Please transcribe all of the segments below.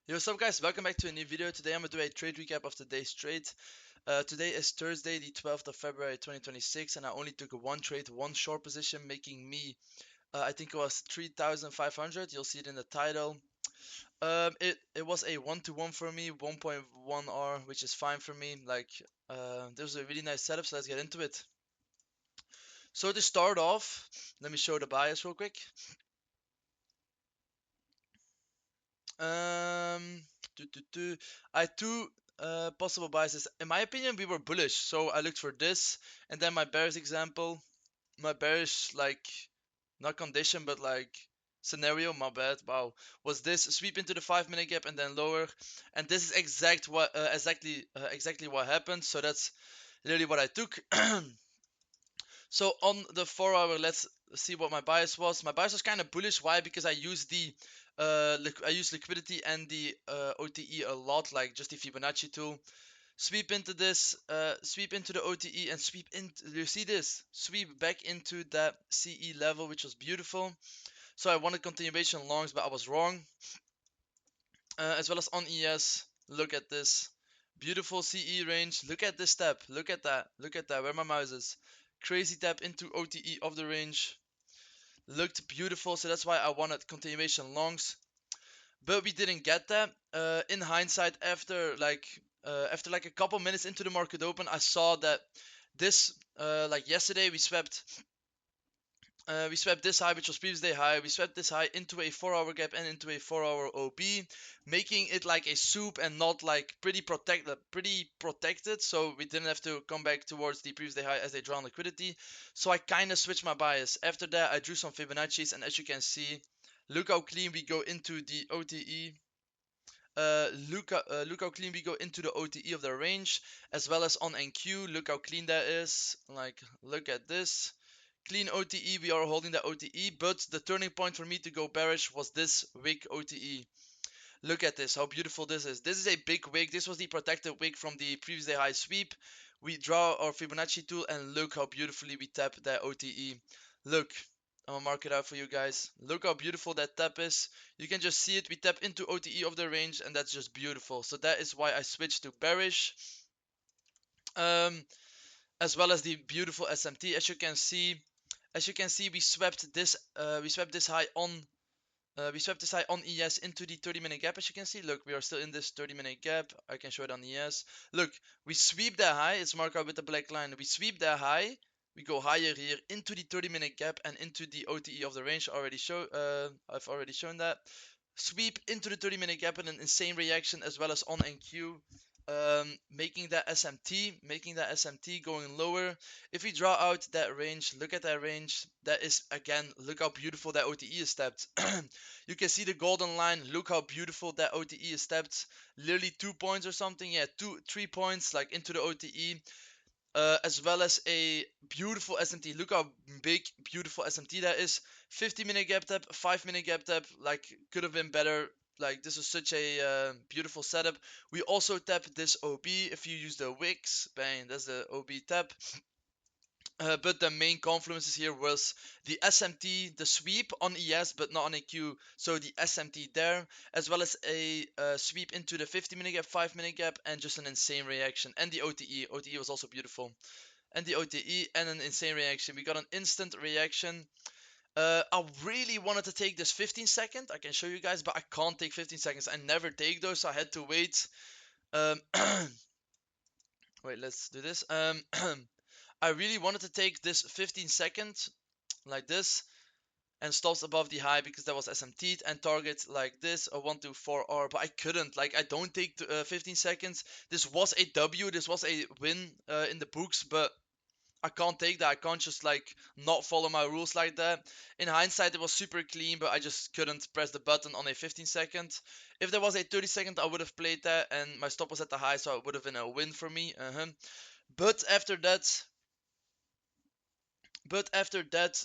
Yo, what's up guys, welcome back to a new video. Today I'm going to do a trade recap of today's trade. Today is Thursday, the 12th of February 2026, and I only took one trade, one short position, making me, I think it was 3,500. You'll see it in the title. It was a 1-to-1 for me, 1.1 R, which is fine for me. Like, this was a really nice setup, so let's get into it. So to start off, let me show the bias real quick. Um, I had two possible biases. In my opinion, we were bullish, so I looked for this, and then my bearish example, my bearish like not condition, but like scenario. My bad. Wow, was this sweep into the 5 minute gap and then lower, and this is exactly what happened. So that's literally what I took. So on the 4 hour, let's see what my bias was. My bias was kind of bullish. Why? Because I use the I use liquidity and the OTE a lot, like just the Fibonacci tool. Sweep into this, sweep into the OTE, and sweep into. You see this? Sweep back into that CE level, which was beautiful. So I wanted continuation longs, but I was wrong. As well as on ES, look at this beautiful CE range. Look at this step. Look at that. Look at that. Where my mouse is. Crazy tap into OTE of the range. Looked beautiful, so that's why I wanted continuation longs. But we didn't get that. In hindsight, after like a couple minutes into the market open, I saw that this like yesterday we swept this high, which was previous day high. We swept this high into a 4 hour gap and into a 4 hour OB, making it like a soup and not like pretty protected. So we didn't have to come back towards the previous day high as they draw on liquidity. So I kind of switched my bias. After that, I drew some Fibonacci's, and as you can see, look how clean we go into the OTE. Look how clean we go into the OTE of the range, as well as on NQ. Look how clean that is. Like, look at this. Clean OTE, we are holding the OTE, but the turning point for me to go bearish was this wick OTE. Look at this, how beautiful this is. This is a big wick. This was the protected wick from the previous day high sweep. We draw our Fibonacci tool, and look how beautifully we tap that OTE. Look, I'm gonna mark it out for you guys. Look how beautiful that tap is. You can just see it. We tap into OTE of the range, and that's just beautiful. So that is why I switched to bearish. Um, as well as the beautiful SMT. As you can see, we swept this high on ES into the 30-minute gap. As you can see, look, we are still in this 30-minute gap. I can show it on ES. Look, we sweep that high. It's marked out with the black line. We sweep that high. We go higher here into the 30-minute gap and into the OTE of the range. I've already shown that. Sweep into the 30-minute gap and an insane reaction, as well as on NQ. Making that SMT going lower. If we draw out that range, look at that range. That is, again, look how beautiful that OTE is stepped. You can see the golden line. Look how beautiful that OTE is stepped. Literally 2 points or something. Yeah, 3 points like into the OTE. As well as a beautiful SMT. Look how big, beautiful SMT that is. 50-minute gap tap, 5-minute gap tap. Like, could have been better. Like, this was such a beautiful setup. We also tap this OB. If you use the Wix, bang, that's the OB tap. But the main confluences here was the SMT, the sweep on ES, but not on AQ. So the SMT there, as well as a sweep into the 50-minute gap, 5-minute gap, and just an insane reaction. And the OTE. OTE was also beautiful. And the OTE and an insane reaction. We got an instant reaction. I really wanted to take this 15 second. I can show you guys, but I can't take 15 seconds. I never take those, so I had to wait. Wait, let's do this. I really wanted to take this 15 seconds like this and stops above the high because that was SMT'd and target like this a 1 to 4R, but I couldn't. Like, I don't take 15 seconds. This was a W, this was a win in the books, but I can't take that. I can't just like not follow my rules like that. In hindsight, it was super clean, but I just couldn't press the button on a 15 second. If there was a 30 second, I would have played that, and my stop was at the high, so it would have been a win for me. But after that, but after that,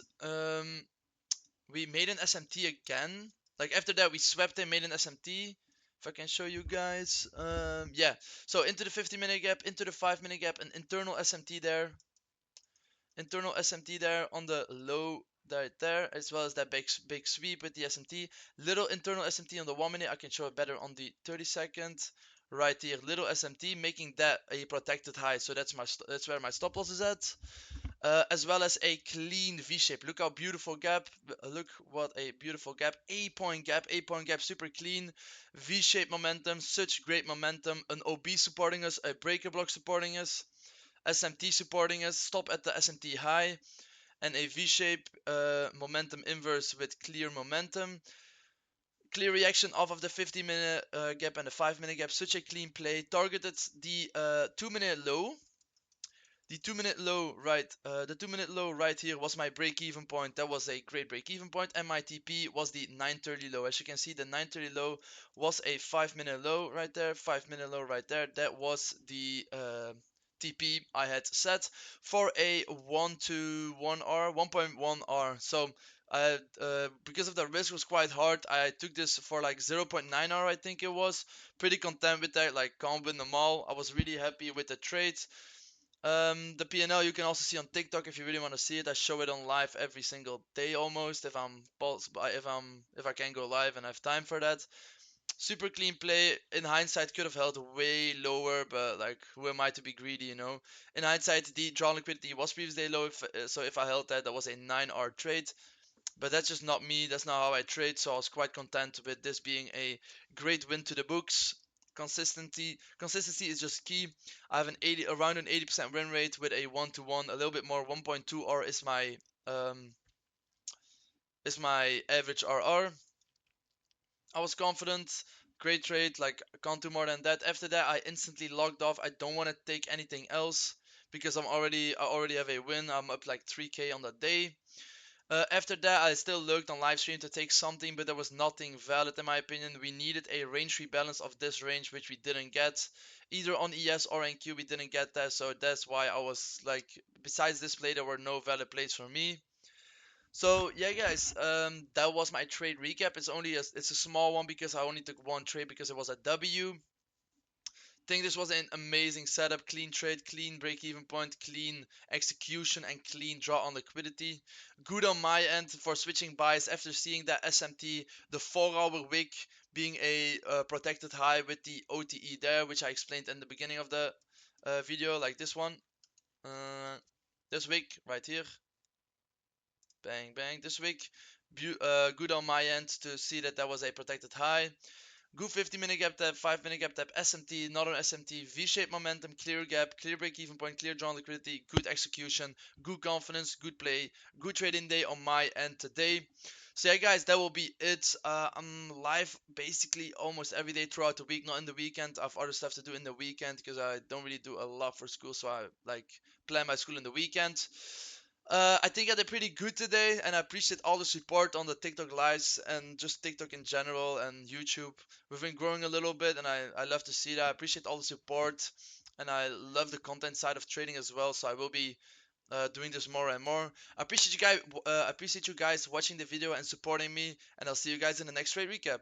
we made an SMT again. Like, after that, we swept and made an SMT. If I can show you guys. Yeah. So into the 50-minute gap, into the 5-minute gap, an internal SMT there. Internal SMT there on the right there, as well as that big sweep with the SMT. Little internal SMT on the 1 minute. I can show it better on the 30-second. Right here, little SMT, making that a protected high. So that's where my stop loss is at. As well as a clean V shape. Look how beautiful gap. Look what a beautiful gap. 8-point gap. 8-point gap. Super clean. V shape momentum. Such great momentum. An OB supporting us. A breaker block supporting us. SMT supporting us. Stop at the SMT high. And a V shape momentum inverse with clear momentum. Clear reaction off of the 50-minute gap and the 5-minute gap. Such a clean play. Targeted the 2-minute low. The 2-minute low, right? The 2-minute low right here was my break-even point. That was a great break-even point, and my TP was the 930 low. As you can see, the 930 low was a 5-minute low right there. 5-minute low right there. That was the TP I had set for a 1 to 1 R, 1.1 R. So because of the risk was quite hard, I took this for like 0.9 R, I think it was. Pretty content with that, like can't win them all. I was really happy with the trade. The P&L you can also see on TikTok if you really want to see it. I show it on live every single day almost if I can go live and have time for that. Super clean play. In hindsight, could have held way lower, but like who am I to be greedy, you know? In hindsight, the draw liquidity was previously low, so if I held that, that was a 9R trade. But that's just not me. That's not how I trade. So I was quite content with this being a great win to the books. Consistency is just key. I have around an 80% win rate with a 1-to-1, a little bit more. 1.2 R is my average RR. I was confident. Great trade. Like can't do more than that. After that, I instantly logged off. I don't want to take anything else because I already have a win. I'm up like 3K on the day. After that, I still looked on live stream to take something, but there was nothing valid in my opinion. We needed a range rebalance of this range, which we didn't get. Either on ES or NQ, we didn't get that, so that's why I was like, besides this play, there were no valid plays for me. So yeah, guys, that was my trade recap. It's a small one because I only took one trade because it was a W. Think this was an amazing setup, clean trade, clean break-even point, clean execution, and clean draw on liquidity. Good on my end for switching buys after seeing that SMT, the 4-hour wick being a protected high with the OTE there, which I explained in the beginning of the video, like this one. This wick right here. Bang, bang. This wick, good on my end to see that that was a protected high. Good 50-minute gap tap, 5-minute gap tap, SMT, not an SMT, V-shaped momentum, clear gap, clear break-even point, clear drawn liquidity, good execution, good confidence, good play, good trading day on my end today. So yeah, guys, that will be it. I'm live basically almost every day throughout the week, not in the weekend. I have other stuff to do in the weekend because I don't really do a lot for school, so I like plan my school in the weekend. I think I did pretty good today, and I appreciate all the support on the TikTok lives and just TikTok in general and YouTube. We've been growing a little bit, and I love to see that. I appreciate all the support, and I love the content side of trading as well. So I will be doing this more and more. I appreciate you guys watching the video and supporting me, and I'll see you guys in the next trade recap.